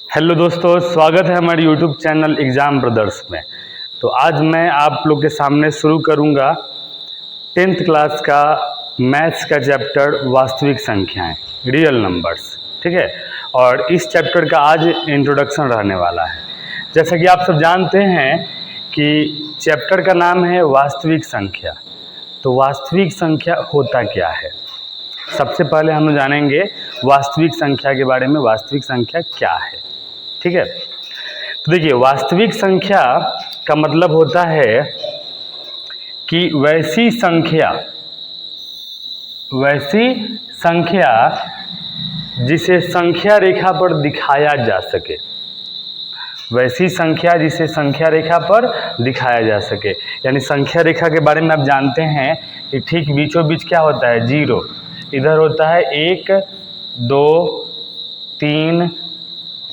Hello दोस्तों, स्वागत है हमारे यूट्यूब चैनल एग्ज़ाम ब्रदर्स में। तो आज मैं आप लोग के सामने शुरू करूंगा 10th क्लास का मैथ्स का चैप्टर वास्तविक संख्याएं, रियल नंबर्स। ठीक है, और इस चैप्टर का आज इंट्रोडक्शन रहने वाला है। जैसा कि आप सब जानते हैं कि चैप्टर का नाम है वास्तविक संख्या। तो वास्तविक संख्या होता क्या है, सबसे पहले हम जानेंगे वास्तविक संख्या के बारे में। वास्तविक संख्या क्या है, ठीक है। तो देखिए, वास्तविक संख्या का मतलब होता है कि वैसी संख्या जिसे संख्या रेखा पर दिखाया जा सके। वैसी संख्या जिसे संख्या रेखा पर दिखाया जा सके, यानी संख्या रेखा के बारे में आप जानते हैं कि ठीक बीचों बीच क्या होता है, जीरो। इधर होता है 1, 2, 3,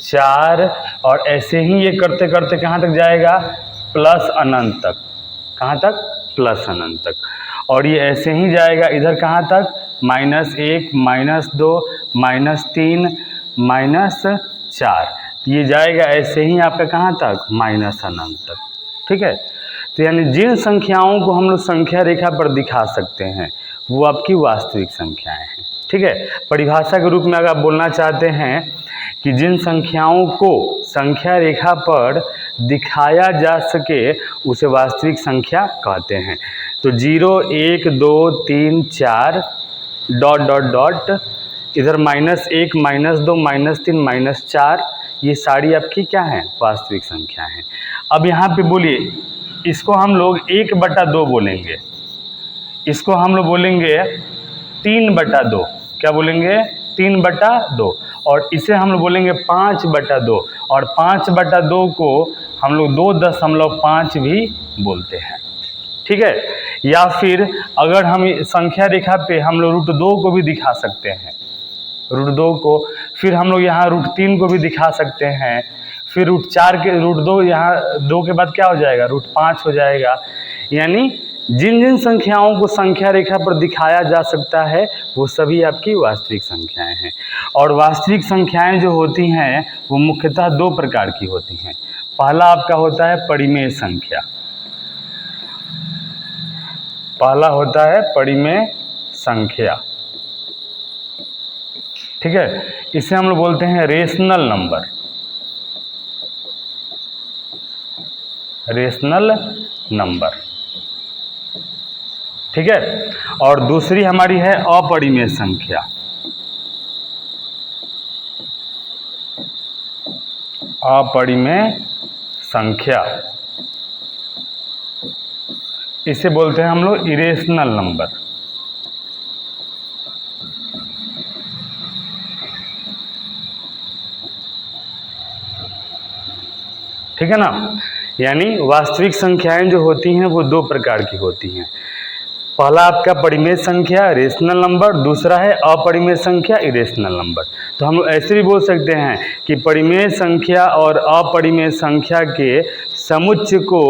4, और ऐसे ही ये करते करते कहाँ तक जाएगा, प्लस अनंत तक। कहाँ तक, प्लस अनंत तक। और ये ऐसे ही जाएगा इधर कहाँ तक, -1, -2, -3, -4। ये जाएगा ऐसे ही आपका कहाँ तक, माइनस अनंत तक। ठीक है, तो यानी जिन संख्याओं को हम लोग संख्या रेखा पर दिखा सकते हैं वो आपकी वास्तविक संख्याएं हैं। ठीक है, परिभाषा के रूप में अगर आप बोलना चाहते हैं कि जिन संख्याओं को संख्या रेखा पर दिखाया जा सके उसे वास्तविक संख्या कहते हैं। तो 0, 1, 2, 3, 4 डॉट डॉट डॉट, इधर -1, -2, -3, -4, ये सारी आपकी क्या है, वास्तविक संख्या है। अब यहाँ पे बोलिए, इसको हम लोग 1/2 बोलेंगे, इसको हम लोग बोलेंगे 3/2। क्या बोलेंगे, 3/2। और इसे हम लोग बोलेंगे 5/2, और 5/2 को हम लोग 2.5 भी बोलते हैं। ठीक है, या फिर अगर हम संख्या रेखा पे हम लोग √2 को भी दिखा सकते हैं, √2 को। फिर हम लोग यहाँ √3 को भी दिखा सकते हैं। फिर √4 के √2, यहाँ 2 के बाद क्या हो जाएगा, √5 हो जाएगा। यानी जिन जिन संख्याओं को संख्या रेखा पर दिखाया जा सकता है वो सभी आपकी वास्तविक संख्याएं हैं। और वास्तविक संख्याएं जो होती हैं वो मुख्यतः 2 प्रकार की होती हैं। पहला आपका होता है परिमेय संख्या। पहला होता है परिमेय संख्या, ठीक है। इसे हम लोग बोलते हैं रेशनल नंबर, रेशनल नंबर। ठीक है, और दूसरी हमारी है अपरिमेय संख्या। अपरिमेय संख्या, इसे बोलते हैं हम लोग इरेशनल नंबर। ठीक है ना, यानी वास्तविक संख्याएं जो होती हैं वो 2 प्रकार की होती हैं। पहला आपका परिमेय संख्या रेशनल नंबर, दूसरा है अपरिमेय संख्या इरेशनल नंबर। तो हम लोग ऐसे भी बोल सकते हैं कि परिमेय संख्या और अपरिमेय संख्या के समुच्चय को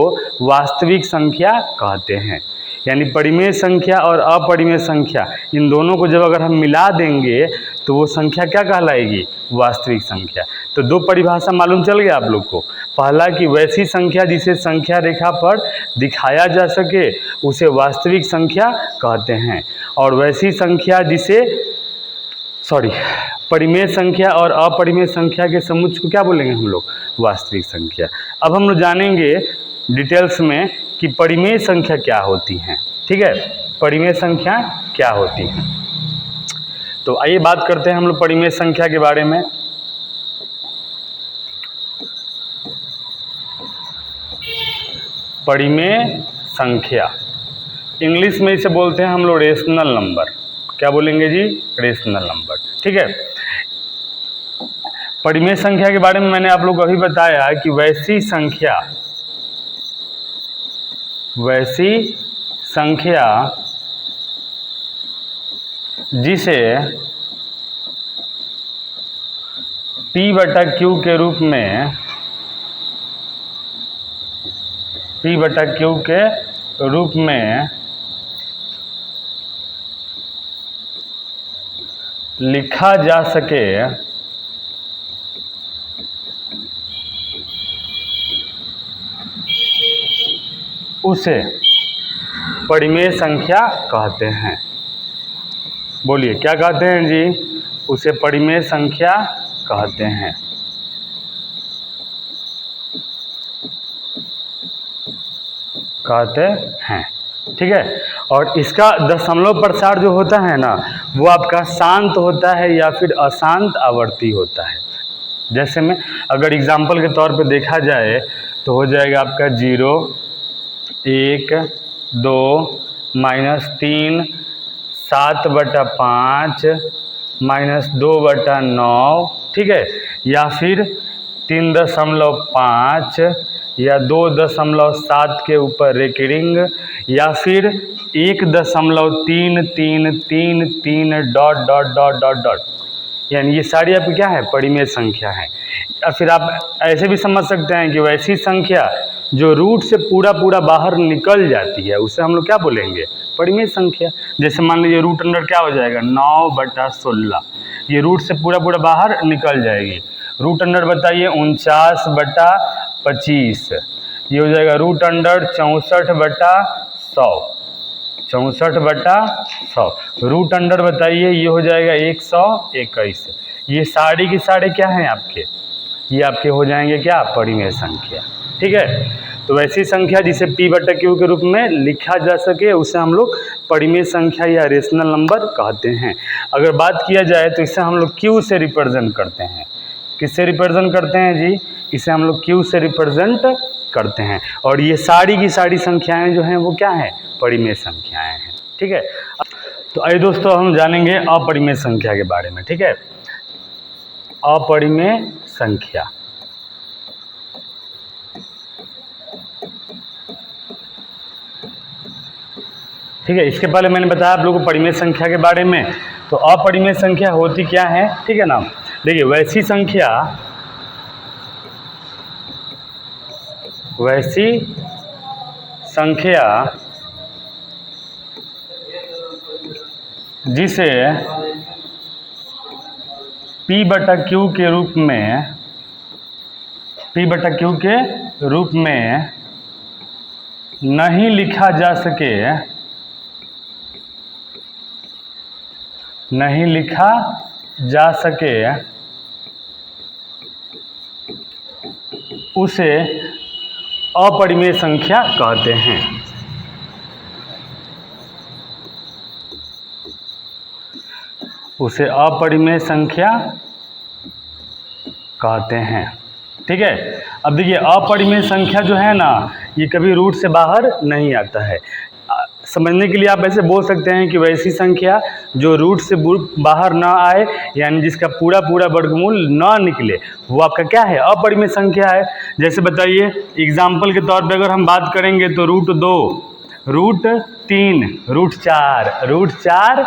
वास्तविक संख्या कहते हैं। यानी परिमेय संख्या और अपरिमेय संख्या, इन दोनों को जब अगर हम मिला देंगे तो वो संख्या क्या कहलाएगी, वास्तविक संख्या। तो 2 परिभाषा मालूम चल गया आप लोग को। पहला कि वैसी संख्या जिसे संख्या रेखा पर दिखाया जा सके उसे वास्तविक संख्या कहते हैं, और वैसी संख्या जिसे परिमेय संख्या और अपरिमेय संख्या के समुच्चय को क्या बोलेंगे हम लोग, वास्तविक संख्या। अब हम लोग जानेंगे डिटेल्स में कि परिमेय संख्या क्या होती हैं। ठीक है, परिमेय संख्या क्या होती हैं। तो आइए बात करते हैं हम लोग परिमेय संख्या के बारे में। परिमेय संख्या, इंग्लिश में इसे बोलते हैं हम लोग रेशनल नंबर। क्या बोलेंगे जी, रेशनल नंबर। ठीक है, परिमेय संख्या के बारे में मैंने आप लोग को अभी बताया कि वैसी संख्या जिसे P/Q के रूप में, P/Q के रूप में लिखा जा सके उसे परिमेय संख्या कहते हैं। बोलिए क्या कहते हैं जी? उसे परिमेय संख्या कहते हैं। कहते हैं, ठीक है। और इसका दशमलव प्रसार जो होता है ना, वो आपका शांत होता है या फिर अशांत आवर्ती होता है। जैसे में अगर एग्जाम्पल के तौर पे देखा जाए तो हो जाएगा आपका 0, 1, 2, -3, 7/5, -2/9, ठीक है, या फिर 3.5 या 2.7 के ऊपर रेकरिंग, या फिर 1.3333 ... यानी ये सारी आपकी क्या है? परिमेय संख्या है। या फिर आप ऐसे भी समझ सकते हैं कि वैसी संख्या जो रूट से पूरा बाहर निकल जाती है उसे हम लोग क्या बोलेंगे? परिमेय संख्या। जैसे मान लीजिए रूट अंडर क्या हो जाएगा? 9/16, ये रूट से पूरा बाहर निकल जाएगी। रूट अंडर बताइए 49/25, ये हो जाएगा रूट अंडर 64/100, 64/100। रूट अंडर बताइए ये हो जाएगा 121। ये सारी की सारे क्या हैं आपके? ये आपके हो जाएंगे क्या? परिमेय संख्या, ठीक है। तो वैसी संख्या जिसे P/Q के रूप में लिखा जा सके उसे हम लोग परिमेय संख्या या रेशनल नंबर कहते हैं। अगर बात किया जाए तो इसे हम लोग Q से रिप्रेजेंट करते हैं। किससे रिप्रेजेंट करते हैं जी? इसे हम लोग Q से रिप्रेजेंट करते हैं। और ये सारी की सारी संख्याएं जो हैं वो क्या हैं? परिमेय संख्याएं हैं, ठीक है। तो आइए दोस्तों हम जानेंगे अपरिमेय संख्या के बारे में, ठीक है। अपरिमेय संख्या, ठीक है। इसके पहले मैंने बताया आप लोगों को परिमेय संख्या के बारे में। तो अपरिमेय संख्या होती क्या है, ठीक है ना। देखिए वैसी संख्या जिसे P/Q के रूप में नहीं लिखा जा सके उसे अपरिमेय संख्या कहते हैं। उसे अपरिमेय संख्या कहते हैं, ठीक है। अब देखिए अपरिमेय संख्या जो है ना, ये कभी रूट से बाहर नहीं आता है। समझने के लिए आप ऐसे बोल सकते हैं कि वैसी संख्या जो रूट से बाहर ना आए, यानी जिसका पूरा वर्गमूल ना निकले, वो आपका क्या है? अपरिमेय संख्या है। जैसे बताइए एग्जाम्पल के तौर पे अगर हम बात करेंगे तो √2, √3, √4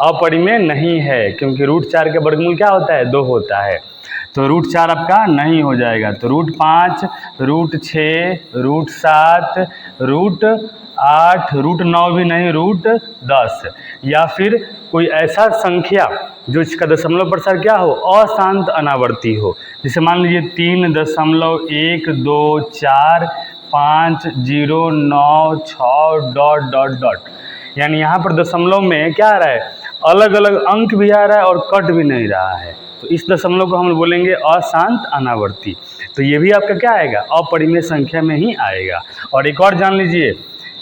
अपरिमेय नहीं है, क्योंकि √4 का वर्गमूल क्या होता है? 2 होता है। तो √4 आपका नहीं हो जाएगा। तो √5, √6, √7, √8, √9 भी नहीं, √10, या फिर कोई ऐसा संख्या जो इसका दशमलव प्रसार क्या हो? अशांत अनावर्ती हो। जैसे मान लीजिए 3.12509 यानी यहाँ पर दशमलव में क्या आ रहा है? अलग अलग अंक भी आ रहा है और कट भी नहीं रहा है। तो इस दशमलव को हम बोलेंगे अशांत अनावर्ती। तो ये भी आपका क्या आएगा? अपरिमेय संख्या में ही आएगा। और एक और जान लीजिए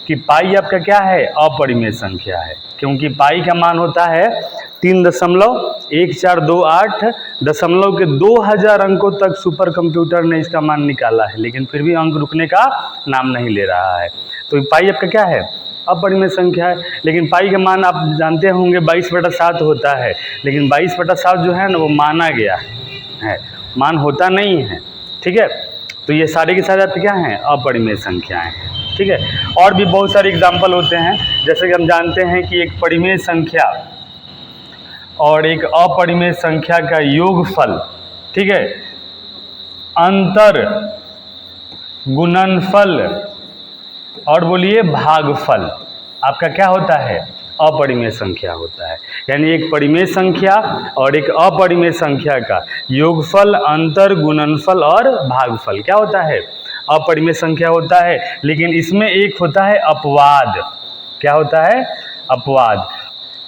कि पाई आपका क्या है? अपरिमेय संख्या है, क्योंकि पाई का मान होता है 3.1428 दशमलव के 2000 अंकों तक सुपर कंप्यूटर ने इसका मान निकाला है, लेकिन फिर भी अंक रुकने का नाम नहीं ले रहा है। तो पाई आपका क्या है? अपरिमेय संख्या है। लेकिन पाई का मान आप जानते होंगे 22/7 होता है, लेकिन 22/7 जो है ना वो माना गया है, मान होता नहीं है, ठीक है। तो ये सारे के सारे आपके क्या हैं? अपरिमेय संख्याएं हैं, ठीक है। और भी बहुत सारे एग्जाम्पल होते हैं, जैसे कि हम जानते हैं कि एक परिमेय संख्या और एक अपरिमेय संख्या का योगफल, ठीक है, अंतर, गुणनफल और बोलिए भागफल आपका क्या होता है? अपरिमेय संख्या होता है। यानी एक परिमेय संख्या और एक अपरिमेय संख्या का योगफल, अंतर, गुणनफल और भागफल क्या होता है? अपरिमेय संख्या होता है, लेकिन इसमें एक होता है अपवाद। क्या होता है? अपवाद।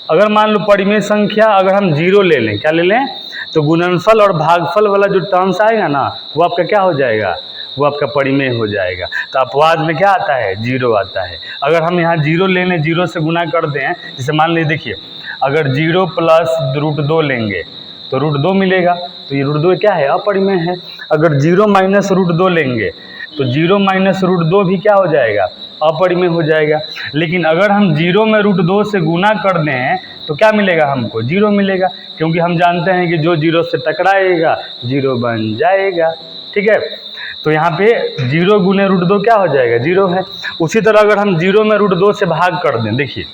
अगर मान लो परिमेय संख्या अगर हम 0 ले लें, क्या ले लें? तो गुणनफल और भागफल वाला जो टर्म्स आएगा ना, वो आपका क्या हो जाएगा? वो आपका परिमेय हो जाएगा। तो अपवाद में क्या आता है? 0 आता है। अगर हम यहाँ 0 ले लें, 0 से गुना कर दें, जैसे मान लीजिए देखिए, अगर 0 प्लस √2 लेंगे तो √2 मिलेगा, तो ये √2 क्या है? अपरिमेय है। अगर 0 माइनस √2 लेंगे तो 0 माइनस √2 भी क्या हो जाएगा? अपरिमेय हो जाएगा। लेकिन अगर हम 0 में √2 से गुना कर दें तो क्या मिलेगा हमको? 0 मिलेगा, क्योंकि हम जानते हैं कि जो 0 से टकराएगा 0 बन जाएगा। ठीक है, तो यहाँ पे 0 गुने √2 क्या हो जाएगा? 0 है। उसी तरह अगर हम 0 में √2 से भाग कर दें, देखिए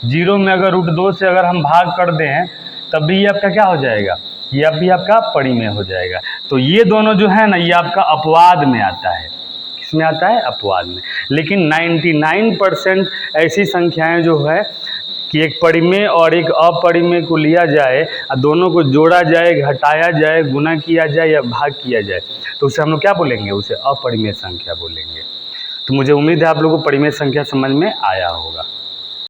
0 में अगर √2 से अगर हम भाग कर दें तब भी ये आपका क्या हो जाएगा? ये अब भी आपका परिमेय हो जाएगा। तो ये दोनों जो है ना, ये आपका अपवाद में आता है। किसमें आता है? अपवाद में। लेकिन 99% ऐसी संख्याएं जो है कि एक परिमेय और एक अपरिमेय को लिया जाए और दोनों को जोड़ा जाए, घटाया जाए, गुना किया जाए या भाग किया जाए, तो उसे हम लोग क्या बोलेंगे? उसे अपरिमेय संख्या बोलेंगे। तो मुझे उम्मीद है आप लोगों को परिमेय संख्या समझ में आया होगा।